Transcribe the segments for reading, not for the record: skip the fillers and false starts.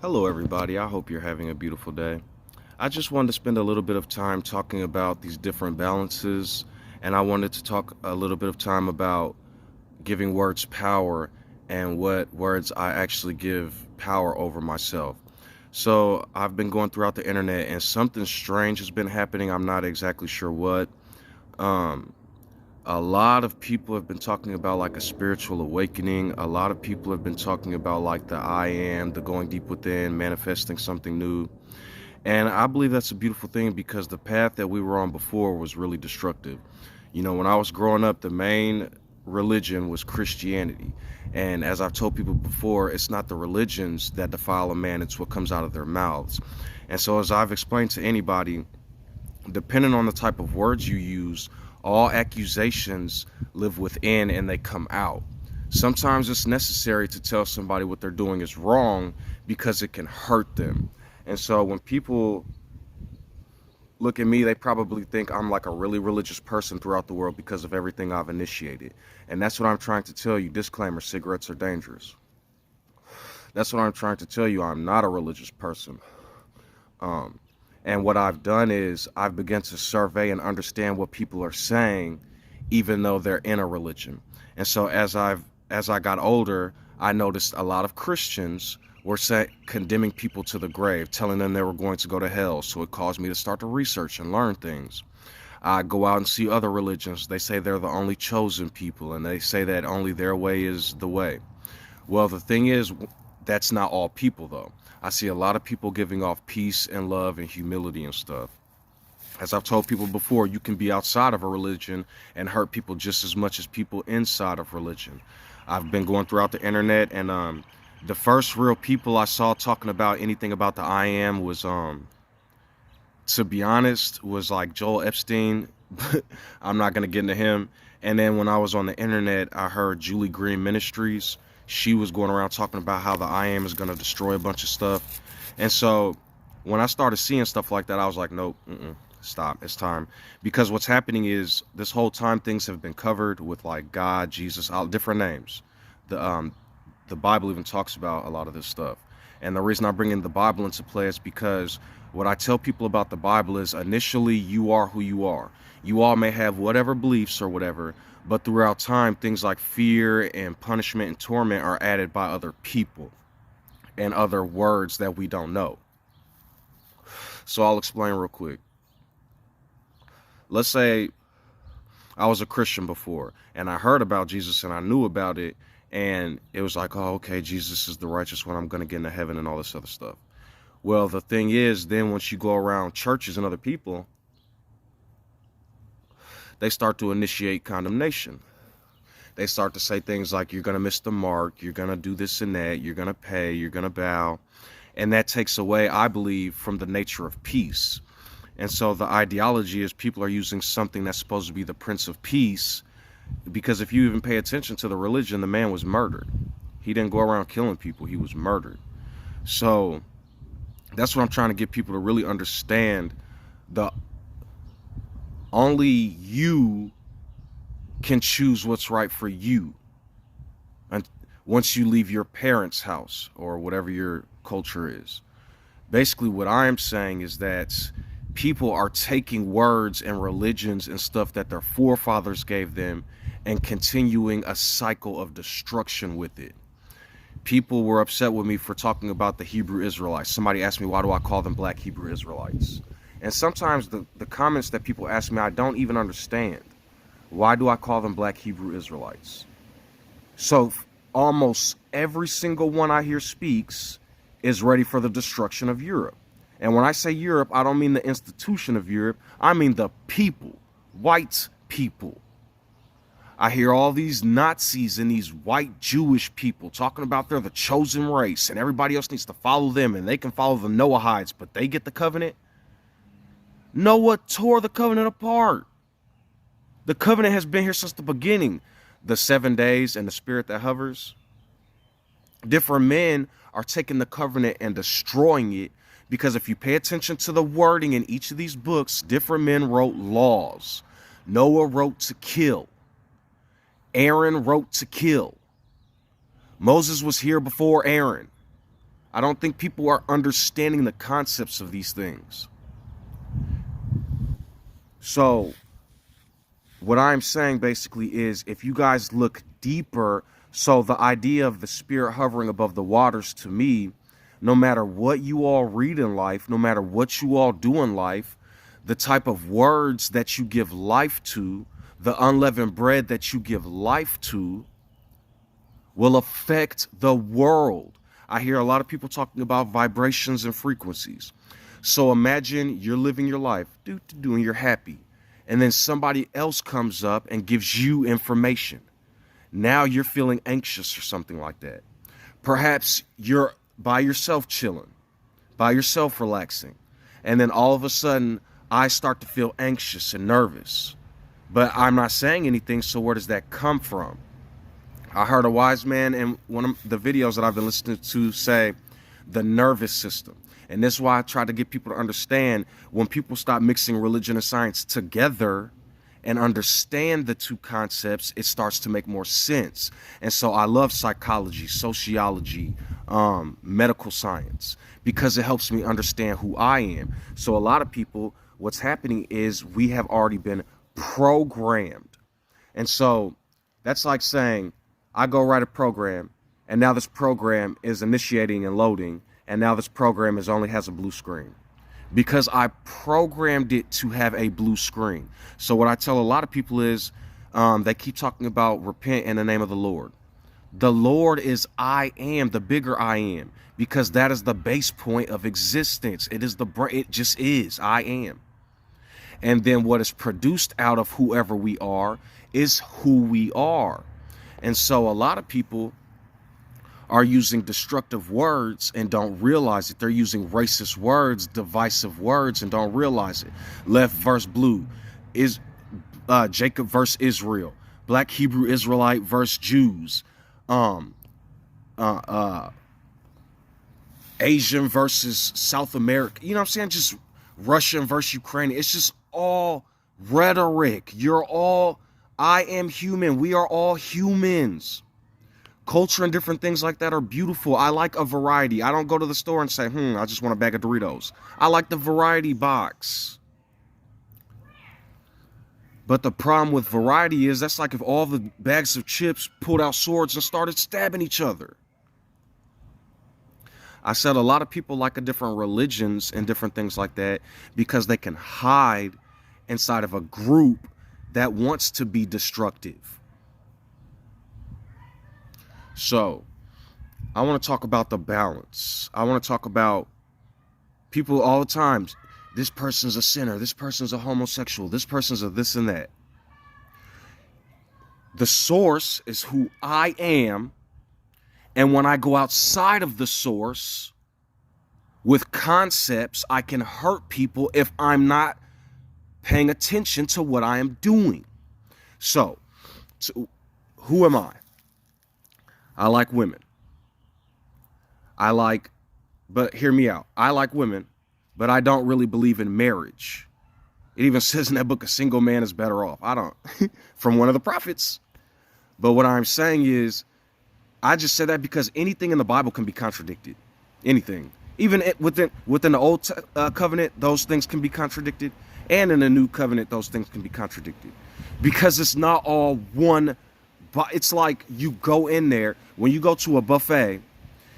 Hello, everybody. I hope you're having a beautiful day. I just wanted to spend a little bit of time talking about these different balances, and I wanted to talk a little bit of time about giving words power and what words I actually give power over myself. So, I've been going throughout the internet, and something strange has been happening. I'm not exactly sure what. Um, a lot of people have been talking about like a spiritual awakening. A lot of people have been talking about like the I am, the going deep within, manifesting something new. And I believe that's a beautiful thing because the path that we were on before was really destructive. When I was growing up, the main religion was Christianity. And as I've told people before, it's not the religions that defile a man, it's what comes out of their mouths. And so, as I've explained to anybody, depending on the type of words you use, all accusations live within and they come out. Sometimes it's necessary to tell somebody what they're doing is wrong because it can hurt them. And so when people look at me, they probably think I'm like a really religious person throughout the world because of everything I've initiated. And that's what I'm trying to tell you. Disclaimer, cigarettes are dangerous. That's what I'm trying to tell you. I'm not a religious person. Um, and what I've done is I've begun to survey and understand what people are saying, even though they're in a religion. And so as I got older, I noticed a lot of Christians were condemning people to the grave, telling them they were going to go to hell. So it caused me to start to research and learn things. I go out and see other religions. They say they're the only chosen people, and they say that only their way is the way. Well, the thing is, that's not all people, though. I see a lot of people giving off peace and love and humility and stuff. As I've told people before, you can be outside of a religion and hurt people just as much as people inside of religion. I've been going throughout the internet, and the first real people I saw talking about anything about the I am was, to be honest, was like Joel Epstein. I'm not gonna get into him. And then when I was on the internet, I heard Julie Green Ministries. She was going around talking about how the I am is gonna destroy a bunch of stuff. And so when I started seeing stuff like that, I was like, nope, stop, it's time. Because what's happening is this whole time things have been covered with like God, Jesus, all different names. The Bible even talks about a lot of this stuff. And the reason I bring in the Bible into play is because what I tell people about the Bible is initially you are who you are. You all may have whatever beliefs or whatever, but throughout time, things like fear and punishment and torment are added by other people and other words that we don't know. So I'll explain real quick. Let's say I was a Christian before and I heard about Jesus and I knew about it, and it was like, oh, okay, Jesus is the righteous one, I'm going to get into heaven and all this other stuff. Well, the thing is, then once you go around churches and other people, they start to initiate condemnation. They start to say things like, you're going to miss the mark, you're going to do this and that, you're going to pay, you're going to bow. And that takes away, I believe, from the nature of peace. And so the ideology is people are using something that's supposed to be the Prince of Peace, because if you even pay attention to the religion, the man was murdered. He didn't go around killing people, he was murdered. So that's what I'm trying to get people to really understand. The only you can choose what's right for you. And once you leave your parents' house or whatever your culture is. Basically what I'm saying is that people are taking words and religions and stuff that their forefathers gave them and continuing a cycle of destruction with it. People were upset with me for talking about the Hebrew Israelites. Somebody asked me, why do I call them Black Hebrew Israelites? And sometimes the comments that people ask me, I don't even understand. Why do I call them Black Hebrew Israelites? So almost every single one I hear speaks is ready for the destruction of Europe. And when I say Europe, I don't mean the institution of Europe. I mean the people, white people. I hear all these Nazis and these white Jewish people talking about they're the chosen race and everybody else needs to follow them and they can follow the Noahides, but they get the covenant. Noah tore the covenant apart. The covenant has been here since the beginning. The 7 days and the spirit that hovers. Different men are taking the covenant and destroying it, because if you pay attention to the wording in each of these books, different men wrote laws. Noah wrote to kill. Aaron wrote to kill. Moses was here before Aaron. I don't think people are understanding the concepts of these things. So what I'm saying basically is, if you guys look deeper, so the idea of the Spirit hovering above the waters, to me, no matter what you all read in life, no matter what you all do in life, the type of words that you give life to, the unleavened bread that you give life to, will affect the world. I hear a lot of people talking about vibrations and frequencies. So imagine you're living your life, and you're happy. And then somebody else comes up and gives you information. Now you're feeling anxious or something like that. Perhaps you're by yourself chilling, by yourself relaxing. And then all of a sudden, I start to feel anxious and nervous. But I'm not saying anything, so where does that come from? I heard a wise man in one of the videos that I've been listening to say the nervous system. And that's why I try to get people to understand, when people stop mixing religion and science together and understand the two concepts, it starts to make more sense. And so I love psychology, sociology, medical science, because it helps me understand who I am. So a lot of people, what's happening is we have already been programmed. And so that's like saying, I go write a program, and now this program is initiating and loading, and now this program only has a blue screen because I programmed it to have a blue screen. So what I tell a lot of people is, they keep talking about repent in the name of the Lord. The Lord is I am, the bigger I am, because that is the base point of existence. It just is, I am. And then what is produced out of whoever we are is who we are. And so a lot of people are using destructive words and don't realize it. They're using racist words, divisive words, and don't realize it. Left versus blue is Jacob versus Israel. Black Hebrew Israelite versus Jews. Asian versus South America. You know what I'm saying? Just Russian versus Ukraine. It's just all rhetoric. I am human. We are all humans. Culture and different things like that are beautiful. I like a variety. I don't go to the store and say, I just want a bag of Doritos. I like the variety box. But the problem with variety is, that's like if all the bags of chips pulled out swords and started stabbing each other. I said a lot of people like a different religions and different things like that because they can hide inside of a group that wants to be destructive. So I want to talk about the balance. I want to talk about people all the time. This person's a sinner. This person's a homosexual. This person's a this and that. The source is who I am. And when I go outside of the source with concepts, I can hurt people if I'm not paying attention to what I am doing. So who am I? I like women. But hear me out. I like women, but I don't really believe in marriage. It even says in that book, a single man is better off. I don't, from one of the prophets. But what I'm saying is, I just said that because anything in the Bible can be contradicted. Anything. Even within the old covenant, those things can be contradicted. And in the new covenant, those things can be contradicted. Because it's not all one. But it's like you go in there, when you go to a buffet,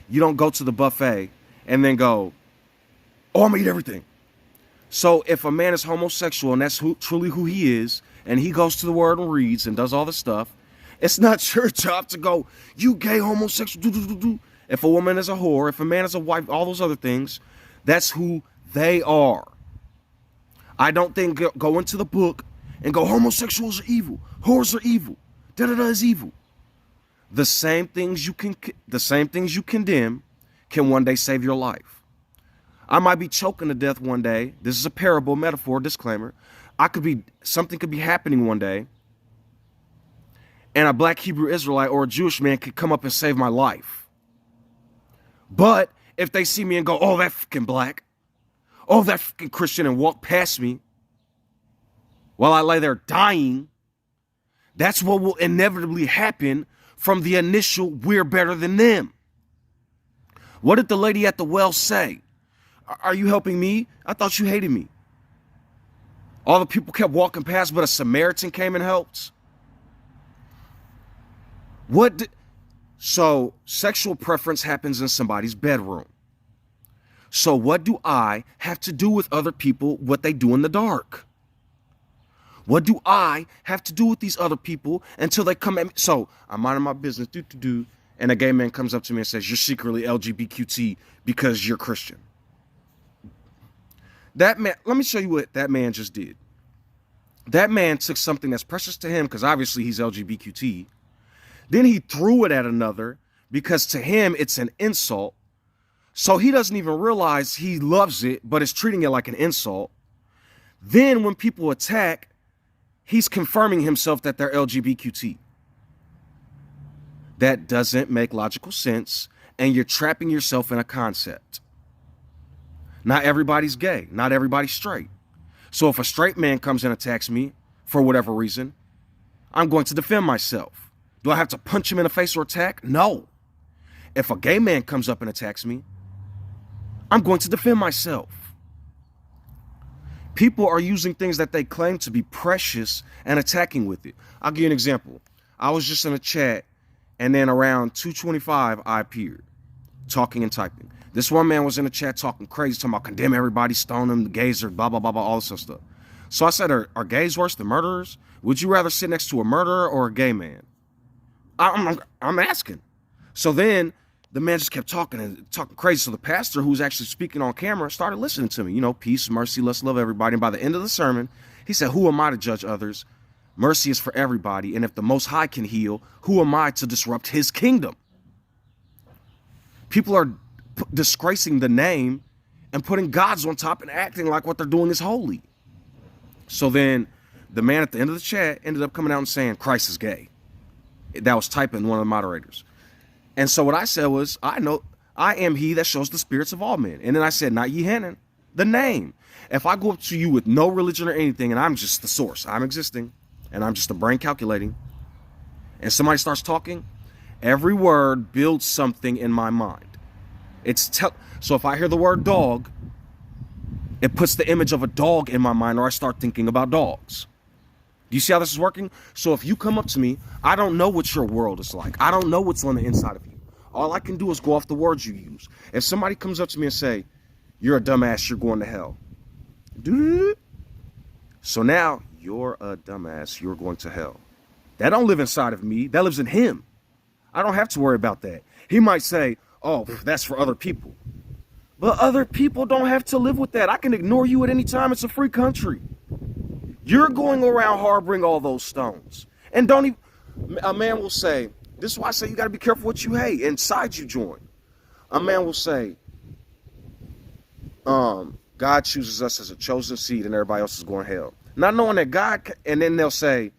you don't go to the buffet and then go, oh, I'm gonna eat everything. So if a man is homosexual and that's truly who he is, and he goes to the word and reads and does all this stuff, it's not your job to go, you gay homosexual. If a woman is a whore, if a man is a wife, all those other things, that's who they are. I don't think go into the book and go, homosexuals are evil, whores are evil. Da-da-da is evil. The same things you condemn can one day save your life. I might be choking to death one day. This is a parable, metaphor, disclaimer. Something could be happening one day, and a black Hebrew Israelite or a Jewish man could come up and save my life. But if they see me and go, oh, that fucking black, oh, that fucking Christian, and walk past me while I lay there dying, that's what will inevitably happen from the initial we're better than them. What did the lady at the well say? Are you helping me? I thought you hated me. All the people kept walking past, but a Samaritan came and helped. So sexual preference happens in somebody's bedroom. So what do I have to do with other people, what they do in the dark? What do I have to do with these other people until they come at me? So I'm minding my business, and a gay man comes up to me and says, you're secretly LGBTQT because you're Christian. That man, let me show you what that man just did. That man took something that's precious to him, because obviously he's LGBTQT. Then he threw it at another because to him it's an insult. So he doesn't even realize he loves it, but is treating it like an insult. Then when people attack, he's confirming himself that they're LGBTQT. That doesn't make logical sense, and you're trapping yourself in a concept. Not everybody's gay. Not everybody's straight. So if a straight man comes and attacks me for whatever reason, I'm going to defend myself. Do I have to punch him in the face or attack? No. If a gay man comes up and attacks me, I'm going to defend myself. People are using things that they claim to be precious and attacking with it. I'll give you an example. I was just in a chat, and then around 2:25, I appeared, talking and typing. This one man was in the chat talking crazy, talking about condemn everybody, stone them, the gays are blah, blah, blah, blah, all this stuff. So I said, are gays worse than murderers? Would you rather sit next to a murderer or a gay man? I'm asking. So then the man just kept talking and talking crazy. So the pastor, who was actually speaking on camera, started listening to me. You know, peace, mercy, let's love everybody. And by the end of the sermon, he said, who am I to judge others? Mercy is for everybody. And if the Most High can heal, who am I to disrupt his kingdom? People are disgracing the name and putting gods on top and acting like what they're doing is holy. So then the man at the end of the chat ended up coming out and saying, Christ is gay. That was typing one of the moderators. And so what I said was, I know I am he that shows the spirits of all men. And then I said, not ye Hanan, the name. If I go up to you with no religion or anything, and I'm just the source, I'm existing, and I'm just a brain calculating, and somebody starts talking, every word builds something in my mind. So if I hear the word dog, it puts the image of a dog in my mind, or I start thinking about dogs. Do you see how this is working? So if you come up to me, I don't know what your world is like. I don't know what's on the inside of you. All I can do is go off the words you use. If somebody comes up to me and say, you're a dumbass, you're going to hell. So now you're a dumbass, you're going to hell. That don't live inside of me. That lives in him. I don't have to worry about that. He might say, oh, that's for other people. But other people don't have to live with that. I can ignore you at any time. It's a free country. You're going around harboring all those stones. And don't even, a man will say, this is why I say you got to be careful what you hate. Inside you join. A man will say, God chooses us as a chosen seed and everybody else is going to hell. Not knowing that God, and then they'll say,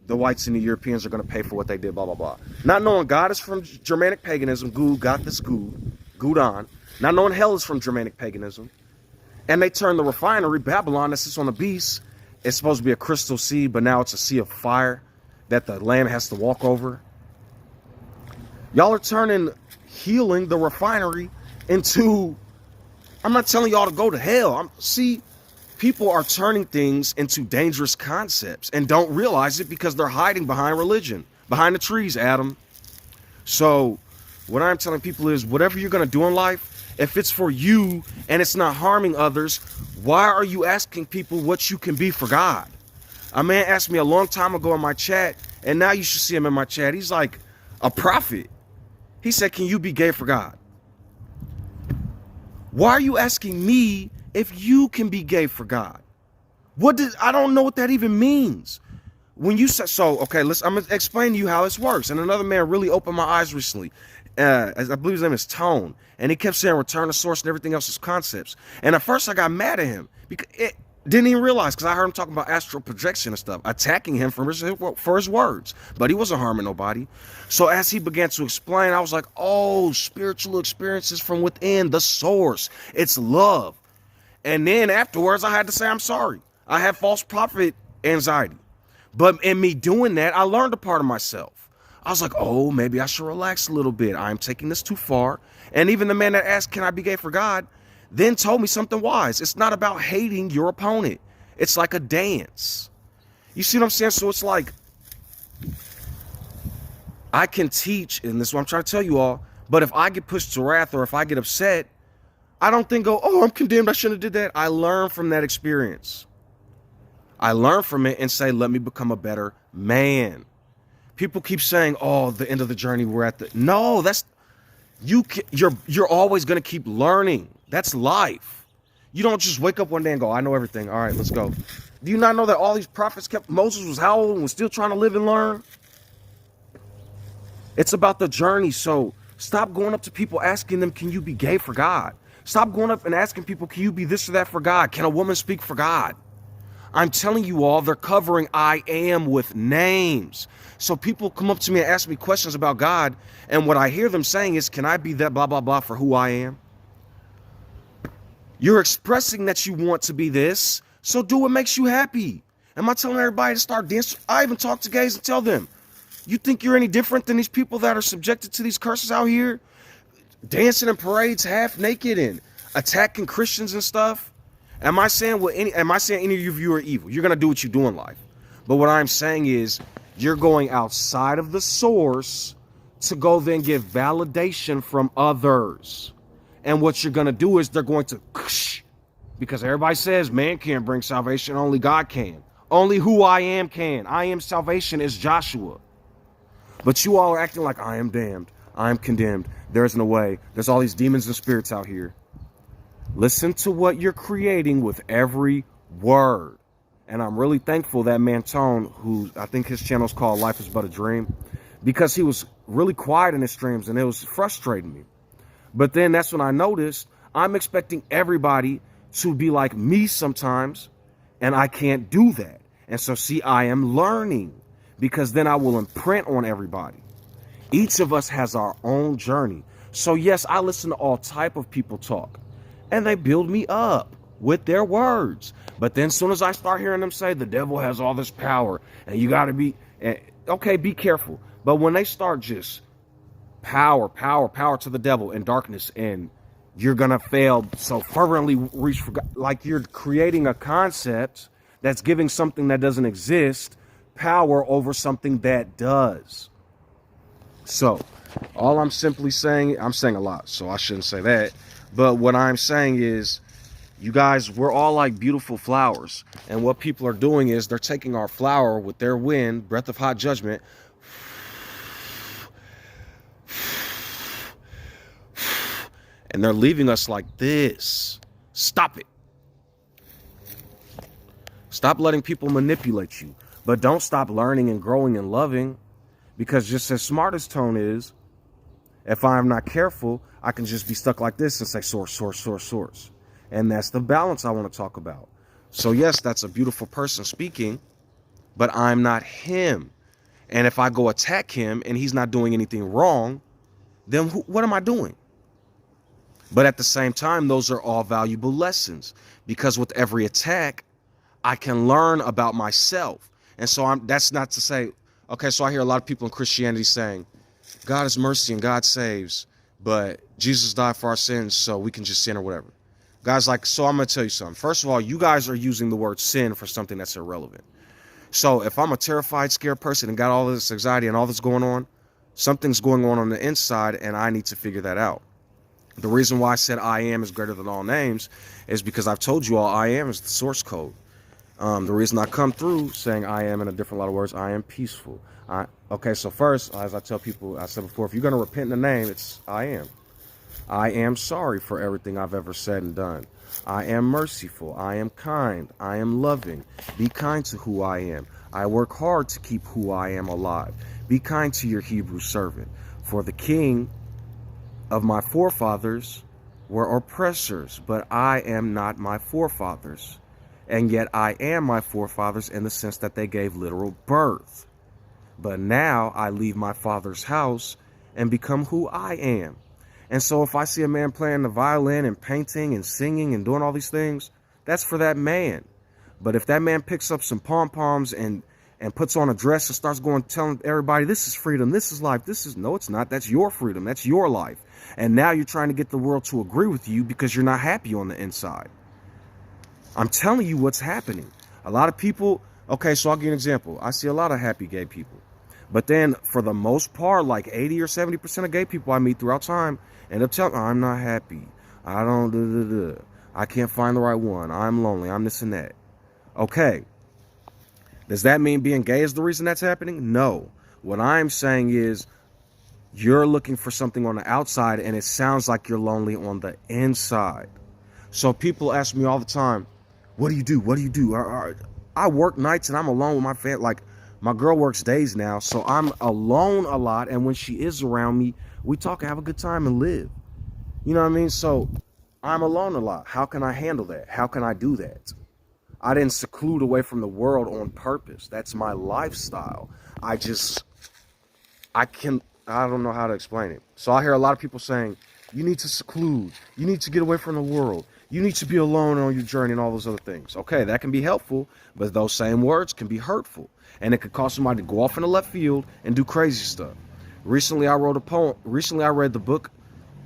the whites and the Europeans are going to pay for what they did, blah, blah, blah. Not knowing God is from Germanic paganism, Gud, got this Gud on. Not knowing hell is from Germanic paganism. And they turn the refinery, Babylon, that sits on the beast. It's supposed to be a crystal sea, but now it's a sea of fire that the Lamb has to walk over. Y'all are turning healing, the refinery, into, I'm not telling y'all to go to hell. People are turning things into dangerous concepts and don't realize it because they're hiding behind religion, behind the trees, Adam. So what I'm telling people is whatever you're going to do in life, if it's for you and it's not harming others, why are you asking people what you can be for God? A man asked me a long time ago in my chat, and now you should see him in my chat. He's like a prophet. He said, can you be gay for God? Why are you asking me if you can be gay for God? I don't know what that even means. When you say, okay, I'm going to explain to you how this works. And another man really opened my eyes recently. I believe his name is Tone. And he kept saying return to source and everything else is concepts. And at first I got mad at him because it didn't even realize, because I heard him talking about astral projection and stuff, attacking him for his words. But he wasn't harming nobody. So as he began to explain, I was like, oh, spiritual experiences from within the source. It's love. And then afterwards, I had to say, I'm sorry. I had false prophet anxiety. But in me doing that, I learned a part of myself. I was like, oh, maybe I should relax a little bit. I'm taking this too far. And even the man that asked, can I be gay for God, then told me something wise. It's not about hating your opponent. It's like a dance. You see what I'm saying? So it's like, I can teach, and this is what I'm trying to tell you all, but if I get pushed to wrath or if I get upset, I don't think, oh, I'm condemned, I shouldn't have did that. I learn from that experience. I learn from it and say, let me become a better man. People keep saying, oh, the end of the journey, we're at the... No, that's... You're always going to keep learning. That's life. You don't just wake up one day and go, I know everything. All right, let's go. Do you not know that all these prophets kept... Moses was how old and was still trying to live and learn? It's about the journey. So stop going up to people asking them, can you be gay for God? Stop going up and asking people, can you be this or that for God? Can a woman speak for God? I'm telling you all, they're covering I am with names. So people come up to me and ask me questions about God, and what I hear them saying is, can I be that blah, blah, blah for who I am? You're expressing that you want to be this, so do what makes you happy. Am I telling everybody to start dancing? I even talk to gays and tell them, you think you're any different than these people that are subjected to these curses out here? Dancing in parades half naked and attacking Christians and stuff? Am I saying any of you are evil? You're going to do what you do in life. But what I'm saying is you're going outside of the source to go then get validation from others. And what you're going to do is they're going to, because everybody says man can't bring salvation, only God can. Only who I am can. I am salvation is Joshua. But you all are acting like I am damned. I am condemned. There's no way. There's all these demons and spirits out here. Listen to what you're creating with every word. And I'm really thankful that Mantone, who I think his channel is called Life is But a Dream, because he was really quiet in his streams and it was frustrating me. But then that's when I noticed I'm expecting everybody to be like me sometimes, and I can't do that. And so, see, I am learning, because then I will imprint on everybody. Each of us has our own journey. So yes, I listen to all type of people talk, and they build me up with their words. But then as soon as I start hearing them say the devil has all this power and you got to be, okay, be careful. But when they start just power to the devil and darkness, and you're going to fail so fervently reach for God, like you're creating a concept that's giving something that doesn't exist power over something that does. So all I'm simply saying, I'm saying a lot, so I shouldn't say that. But what I'm saying is, you guys, we're all like beautiful flowers. And what people are doing is they're taking our flower with their wind, breath of hot judgment, and they're leaving us like this. Stop it. Stop letting people manipulate you. But don't stop learning and growing and loving. Because just as smart as Tone is, if I'm not careful, I can just be stuck like this and say source. And that's the balance I want to talk about. So yes, that's a beautiful person speaking, but I'm not him. And if I go attack him and he's not doing anything wrong, then what am I doing? But at the same time, those are all valuable lessons, because with every attack, I can learn about myself. And so that's not to say, okay, so I hear a lot of people in Christianity saying, God is mercy and God saves, but Jesus died for our sins, so we can just sin or whatever. Guys, like, so I'm going to tell you something. First of all, you guys are using the word sin for something that's irrelevant. So if I'm a terrified, scared person and got all this anxiety and all this going on, something's going on the inside, and I need to figure that out. The reason why I said I am is greater than all names is because I've told you all I am is the source code. The reason I come through saying I am in a different lot of words, I am peaceful. Okay, so first, as I tell people, I said before, if you're going to repent in the name, it's I am. I am sorry for everything I've ever said and done. I am merciful. I am kind. I am loving. Be kind to who I am. I work hard to keep who I am alive. Be kind to your Hebrew servant. For the king of my forefathers were oppressors, but I am not my forefathers. And yet I am my forefathers in the sense that they gave literal birth. But now I leave my father's house and become who I am. And so if I see a man playing the violin and painting and singing and doing all these things, that's for that man. But if that man picks up some pom-poms and and puts on a dress and starts going telling everybody this is freedom, this is life, this is no, it's not. That's your freedom, that's your life. And now you're trying to get the world to agree with you because you're not happy on the inside. I'm telling you what's happening. A lot of people, okay, so I'll give you an example. I see a lot of happy gay people. But then for the most part, like 80 or 70% of gay people I meet throughout time end up telling me, I'm not happy. I don't, I can't find the right one. I'm lonely. I'm this and that. Okay. Does that mean being gay is the reason that's happening? No. What I'm saying is you're looking for something on the outside and it sounds like you're lonely on the inside. So people ask me all the time, what do you do? What do you do? I work nights and I'm alone with my family. Like, my girl works days now, so I'm alone a lot. And when she is around me, we talk and have a good time and live. You know what I mean? So I'm alone a lot. How can I handle that? How can I do that? I didn't seclude away from the world on purpose. That's my lifestyle. I don't know how to explain it. So I hear a lot of people saying, you need to seclude. You need to get away from the world. You need to be alone on your journey and all those other things. Okay, that can be helpful, but those same words can be hurtful. And it could cause somebody to go off in the left field and do crazy stuff. Recently, I wrote a poem. Recently, I read the book.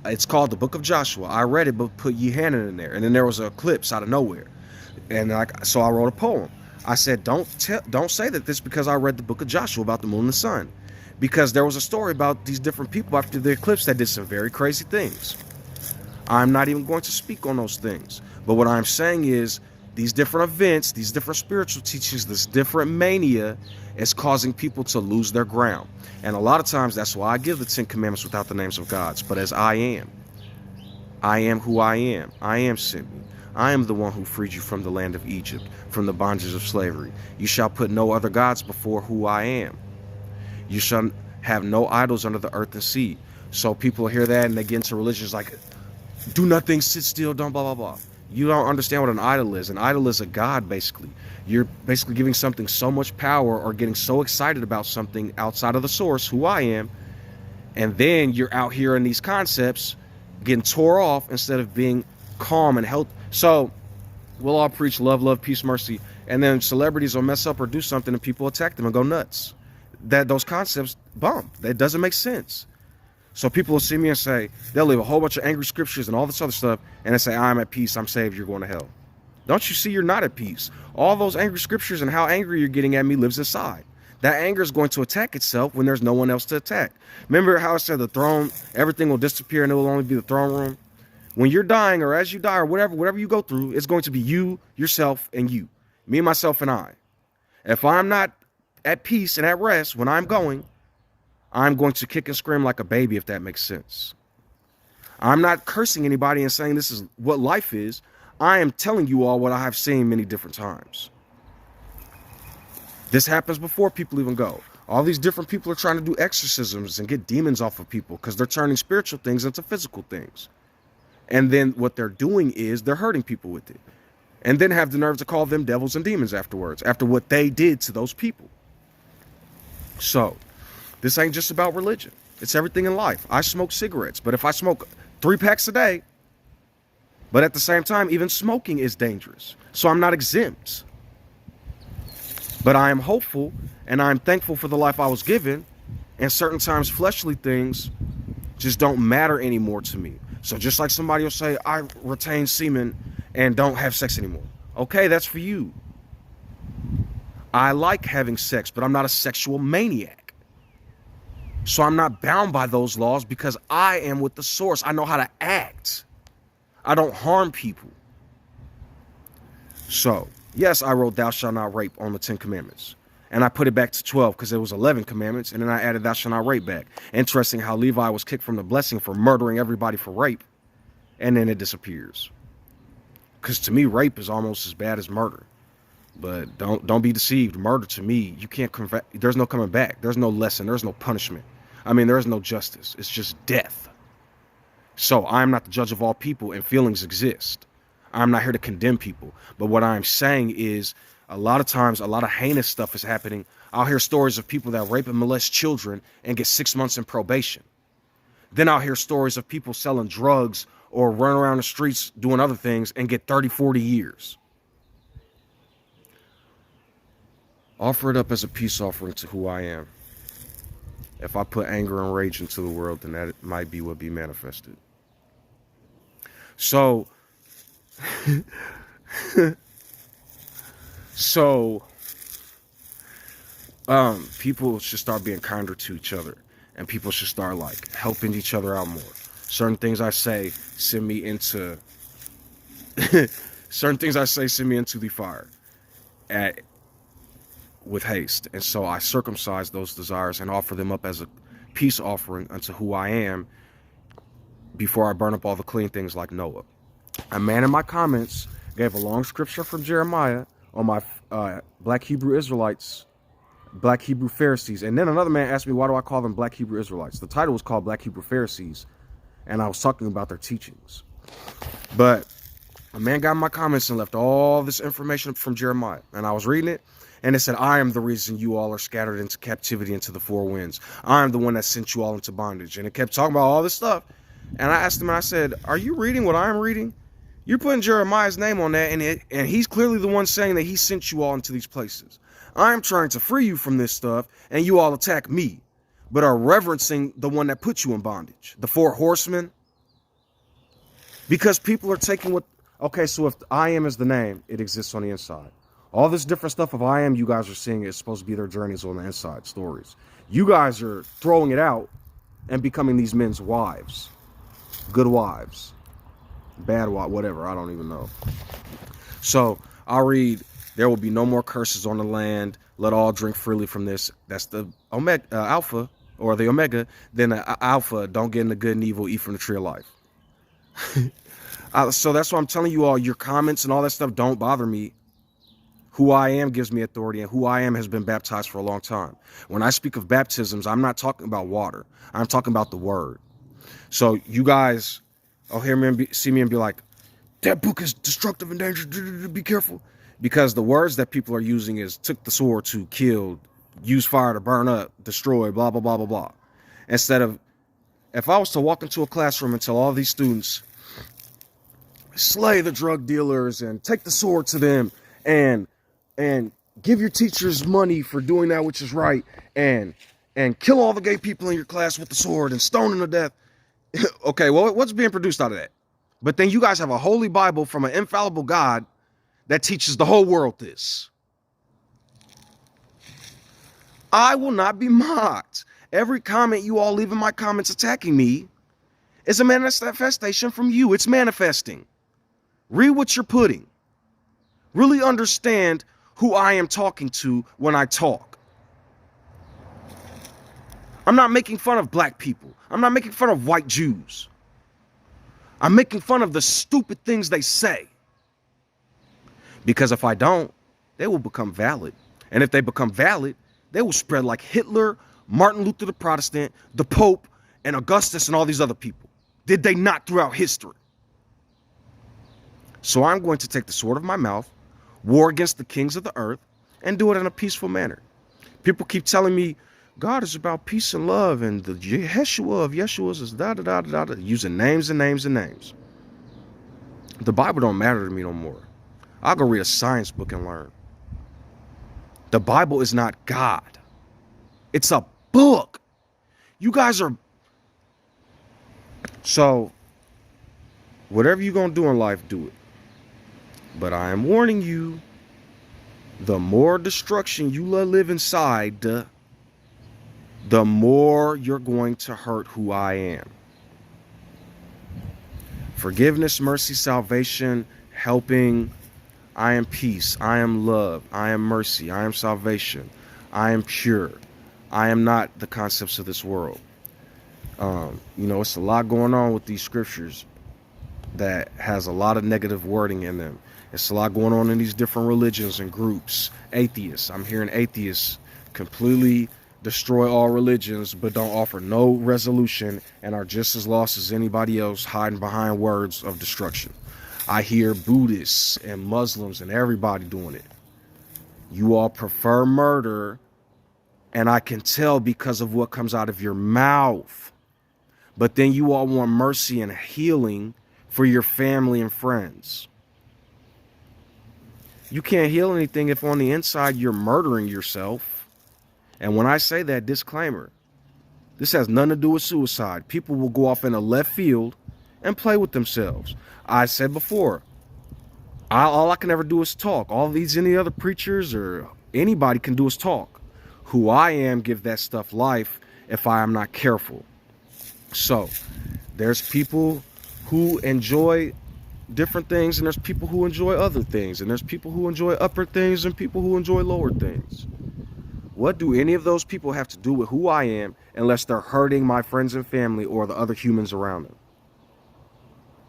It's called The Book of Joshua. I read it, but put Yehanan in there. And then there was an eclipse out of nowhere. And so I wrote a poem. I said, don't say that this because I read the book of Joshua about the moon and the sun. Because there was a story about these different people after the eclipse that did some very crazy things. I'm not even going to speak on those things. But what I'm saying is these different events, these different spiritual teachings, this different mania is causing people to lose their ground. And a lot of times that's why I give the 10 Commandments without the names of gods. But as I am who I am sent me. I am the one who freed you from the land of Egypt, from the bondage of slavery. You shall put no other gods before who I am. You shall have no idols under the earth and sea. So people hear that and they get into religions like, do nothing, sit still, don't blah, blah, blah. You don't understand what an idol is. An idol is a god, basically. You're basically giving something so much power or getting so excited about something outside of the source, who I am, and then you're out here in these concepts getting tore off instead of being calm and healthy. So we'll all preach love, peace, mercy, and then celebrities will mess up or do something and people attack them and go nuts. Those concepts bump. That doesn't make sense. So people will see me and say, they'll leave a whole bunch of angry scriptures and all this other stuff, and they say, I'm at peace, I'm saved, you're going to hell. Don't you see you're not at peace? All those angry scriptures and how angry you're getting at me lives inside. That anger is going to attack itself when there's no one else to attack. Remember how I said the throne, everything will disappear and it will only be the throne room? When you're dying or as you die or whatever you go through, it's going to be you, yourself, and you. Me, myself, and I. If I'm not at peace and at rest when I'm going to kick and scream like a baby, if that makes sense. I'm not cursing anybody and saying this is what life is. I am telling you all what I have seen many different times. This happens before people even go. All these different people are trying to do exorcisms and get demons off of people because they're turning spiritual things into physical things. And then what they're doing is they're hurting people with it. And then have the nerve to call them devils and demons afterwards, after what they did to those people. So, this ain't just about religion. It's everything in life. I smoke cigarettes, but if I smoke 3 packs a day, but at the same time, even smoking is dangerous. So I'm not exempt. But I am hopeful and I'm thankful for the life I was given. And certain times fleshly things just don't matter anymore to me. So just like somebody will say, I retain semen and don't have sex anymore. Okay, that's for you. I like having sex, but I'm not a sexual maniac. So I'm not bound by those laws because I am with the source. I know how to act. I don't harm people. So, yes, I wrote thou shalt not rape on the 10 commandments. And I put it back to 12 because it was 11 commandments. And then I added thou shalt not rape back. Interesting how Levi was kicked from the blessing for murdering everybody for rape. And then it disappears. Because to me, rape is almost as bad as murder. But don't be deceived. Murder to me, you can't there's no coming back. There's no lesson. There's no punishment. I mean, there is no justice. It's just death. So I'm not the judge of all people and feelings exist. I'm not here to condemn people. But what I'm saying is a lot of times, a lot of heinous stuff is happening. I'll hear stories of people that rape and molest children and get 6 months in probation. Then I'll hear stories of people selling drugs or running around the streets doing other things and get 30, 40 years. Offer it up as a peace offering to who I am. If I put anger and rage into the world, then that might be what be manifested. So, so, people should start being kinder to each other, and people should start like helping each other out more. Certain things I say send me into the fire with haste. And so I circumcise those desires and offer them up as a peace offering unto who I am before I burn up all the clean things like Noah. A man in my comments gave a long scripture from Jeremiah on my Black Hebrew Israelites, Black Hebrew Pharisees. And then another man asked me, why do I call them Black Hebrew Israelites? The title was called Black Hebrew Pharisees, and I was talking about their teachings. But a man got in my comments and left all this information from Jeremiah, and I was reading it, and it said, I am the reason you all are scattered into captivity into the four winds. I am the one that sent you all into bondage. And it kept talking about all this stuff. And I asked him, and I said, are you reading what I'm reading? You're putting Jeremiah's name on that, and he's clearly the one saying that he sent you all into these places. I'm trying to free you from this stuff, and you all attack me, but are reverencing the one that put you in bondage, the four horsemen. Because people are taking what, okay, so if I am is the name, it exists on the inside. All this different stuff of I am you guys are seeing is supposed to be their journeys on the inside, stories. You guys are throwing it out and becoming these men's wives. Good wives. Bad wives, whatever, I don't even know. So I'll read, there will be no more curses on the land. Let all drink freely from this. That's the Omega, Alpha, or the Omega. Then the Alpha, don't get in the good and evil, eat from the tree of life. So that's why I'm telling you all, your comments and all that stuff don't bother me. Who I am gives me authority, and who I am has been baptized for a long time. When I speak of baptisms, I'm not talking about water. I'm talking about the word. So you guys will hear me and see me and be like, that book is destructive and dangerous. Be careful. Because the words that people are using is took the sword to kill, use fire to burn up, destroy, blah, blah, blah, blah, blah. Instead of, if I was to walk into a classroom and tell all these students, slay the drug dealers and take the sword to them and give your teachers money for doing that which is right, and kill all the gay people in your class with the sword and stone them to death. Okay, well, what's being produced out of that? But then you guys have a holy Bible from an infallible God that teaches the whole world this. I will not be mocked. Every comment you all leave in my comments attacking me is a manifestation from you. It's manifesting. Read what you're putting. Really understand who I am talking to when I talk. I'm not making fun of black people. I'm not making fun of white Jews. I'm making fun of the stupid things they say. Because if I don't, they will become valid. And if they become valid, they will spread like Hitler, Martin Luther the Protestant, the Pope, and Augustus and all these other people. Did they not throughout history? So I'm going to take the sword of my mouth, war against the kings of the earth, and do it in a peaceful manner. People keep telling me God is about peace and love, and the Yeshua of Yeshua's is da-da-da-da-da, using names and names and names. The Bible don't matter to me no more. I'll go read a science book and learn. The Bible is not God. It's a book. You guys are... So, whatever you're going to do in life, do it. But I am warning you, the more destruction you let live inside, the more you're going to hurt who I am. Forgiveness, mercy, salvation, helping. I am peace. I am love. I am mercy. I am salvation. I am pure. I am not the concepts of this world. It's a lot going on with these scriptures that has a lot of negative wording in them. It's a lot going on in these different religions and groups. Atheists. I'm hearing atheists completely destroy all religions, but don't offer no resolution and are just as lost as anybody else hiding behind words of destruction. I hear Buddhists and Muslims and everybody doing it. You all prefer murder, and I can tell because of what comes out of your mouth. But then you all want mercy and healing for your family and friends. You can't heal anything if on the inside you're murdering yourself. And when I say that, disclaimer, this has nothing to do with suicide. People will go off in a left field and play with themselves. I said before, all I can ever do is talk. Any other preachers or anybody can do is talk. Who I am, give that stuff life if I am not careful. So there's people who enjoy different things, and there's people who enjoy other things, and there's people who enjoy upper things and people who enjoy lower things. What do any of those people have to do with who I am unless they're hurting my friends and family or the other humans around them?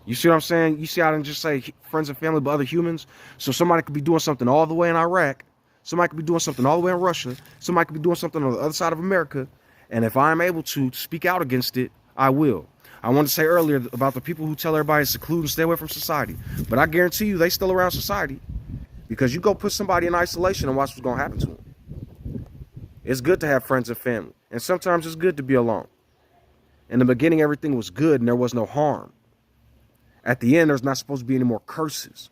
You see what I'm saying? You see, I didn't just say friends and family, but other humans. So somebody could be doing something all the way in Iraq. Somebody could be doing something all the way in Russia. Somebody could be doing something on the other side of America. And if I'm able to speak out against it, I will. I wanted to say earlier about the people who tell everybody to seclude and stay away from society. But I guarantee you they still around society, because you go put somebody in isolation and watch what's going to happen to them. It's good to have friends and family. And sometimes it's good to be alone. In the beginning, everything was good and there was no harm. At the end, there's not supposed to be any more curses.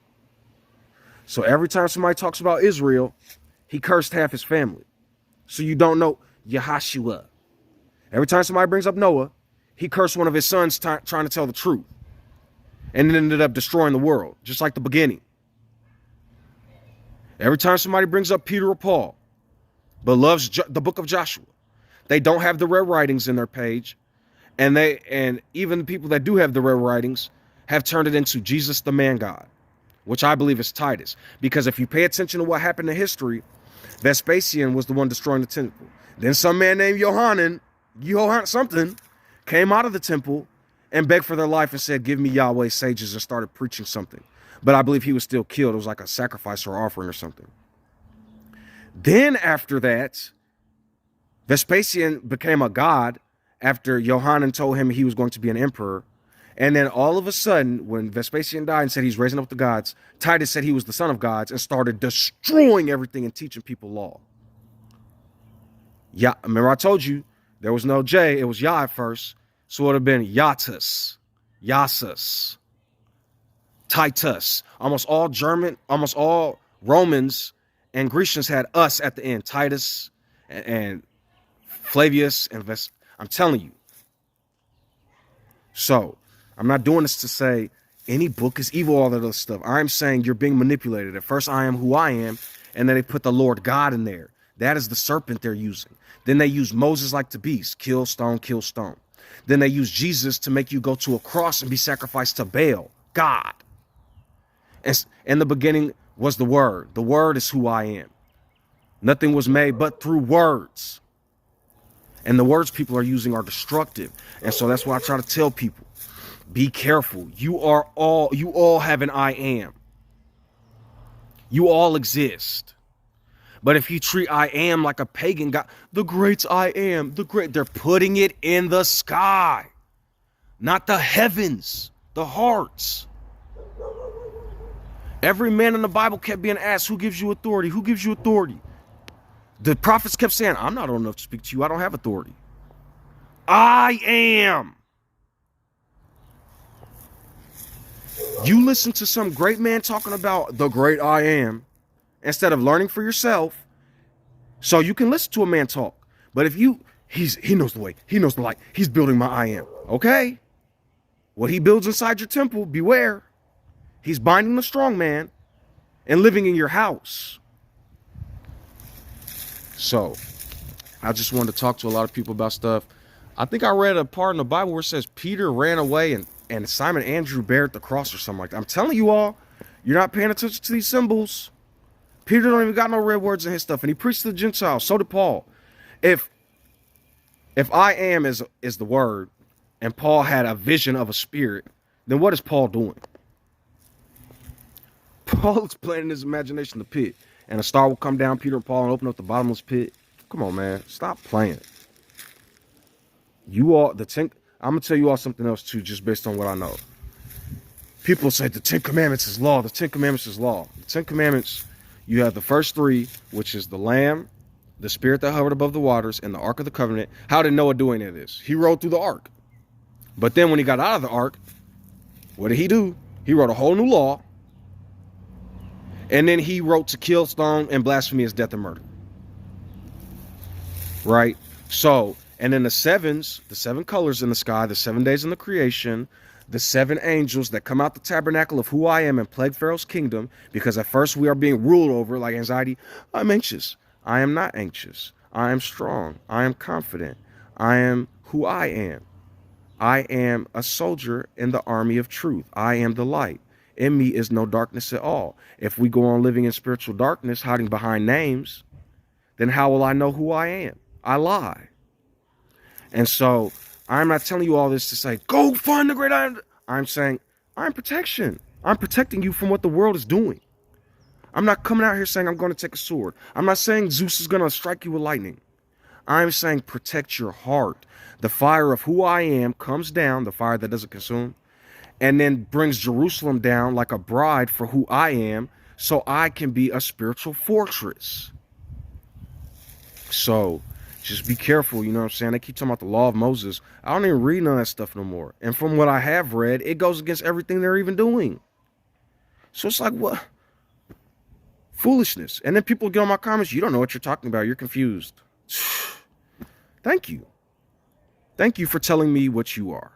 So every time somebody talks about Israel, he cursed half his family. So you don't know Yahashua. Every time somebody brings up Noah, he cursed one of his sons trying to tell the truth. And it ended up destroying the world, just like the beginning. Every time somebody brings up Peter or Paul, but loves the book of Joshua, they don't have the red writings in their page. And even the people that do have the red writings have turned it into Jesus the man God, which I believe is Titus. Because if you pay attention to what happened in history, Vespasian was the one destroying the temple. Then some man named Johanan something, came out of the temple and begged for their life and said, give me Yahweh's sages, and started preaching something. But I believe he was still killed. It was like a sacrifice or offering or something. Then after that, Vespasian became a god after Johanan told him he was going to be an emperor. And then all of a sudden, when Vespasian died and said he's raising up the gods, Titus said he was the son of gods and started destroying everything and teaching people law. Yeah, remember I told you there was no J, it was Yah at first. So it would have been Yatus, Yasus, Titus. Almost all Romans and Grecians had us at the end. Titus and Flavius and I'm telling you. So I'm not doing this to say any book is evil, all that other stuff. I'm saying you're being manipulated. At first, I am who I am, and then they put the Lord God in there. That is the serpent they're using. Then they use Moses like the beast. Kill, stone, kill, stone. Then they use Jesus to make you go to a cross and be sacrificed to Baal, God. And in the beginning was the Word. The Word is who I am. Nothing was made but through words. And the words people are using are destructive. And so that's why I try to tell people, be careful. You all have an I am. You all exist. But if you treat I am like a pagan god, the great I am, they're putting it in the sky, not the heavens, the hearts. Every man in the Bible kept being asked, who gives you authority? Who gives you authority? The prophets kept saying, I'm not old enough to speak to you. I don't have authority. I am. You listen to some great man talking about the great I am instead of learning for yourself. So you can listen to a man talk. But if he knows the way, he knows the light, he's building my I am. Okay. What he builds inside your temple, beware. He's binding the strong man and living in your house. So I just wanted to talk to a lot of people about stuff. I think I read a part in the Bible where it says Peter ran away and Simon Andrew bared the cross or something like that. I'm telling you all, you're not paying attention to these symbols. Peter don't even got no red words in his stuff, and he preached to the Gentiles. So did Paul. If I am is the word, and Paul had a vision of a spirit, then what is Paul doing? Paul is playing in his imagination the pit, and a star will come down Peter and Paul and open up the bottomless pit. Come on, man, stop playing. You all, I'm gonna tell you all something else too, just based on what I know. People say the 10 Commandments is law. The 10 Commandments is law. The 10 Commandments. You have the first three, which is the Lamb, the Spirit that hovered above the waters, and the Ark of the Covenant. How did Noah do any of this? He rode through the Ark. But then when he got out of the Ark, what did he do? He wrote a whole new law. And then he wrote to kill, stone, and blasphemy is death and murder. Right? So, and then the sevens, the seven colors in the sky, the 7 days in the creation, the seven angels that come out the tabernacle of who I am and plague Pharaoh's kingdom, because at first we are being ruled over like anxiety. I'm anxious. I am not anxious. I am strong. I am confident. I am who I am. I am a soldier in the army of truth. I am the light. In me is no darkness at all. If we go on living in spiritual darkness, hiding behind names, then how will I know who I am? I lie. And so I'm not telling you all this to say, go find the great I am. I'm saying, I'm protection. I'm protecting you from what the world is doing. I'm not coming out here saying I'm going to take a sword. I'm not saying Zeus is going to strike you with lightning. I'm saying protect your heart. The fire of who I am comes down, the fire that doesn't consume, and then brings Jerusalem down like a bride for who I am, so I can be a spiritual fortress. So just be careful, you know what I'm saying? They keep talking about the law of Moses. I don't even read none of that stuff no more. And from what I have read, it goes against everything they're even doing. So it's like, what? Foolishness. And then people get on my comments, you don't know what you're talking about. You're confused. Thank you. Thank you for telling me what you are.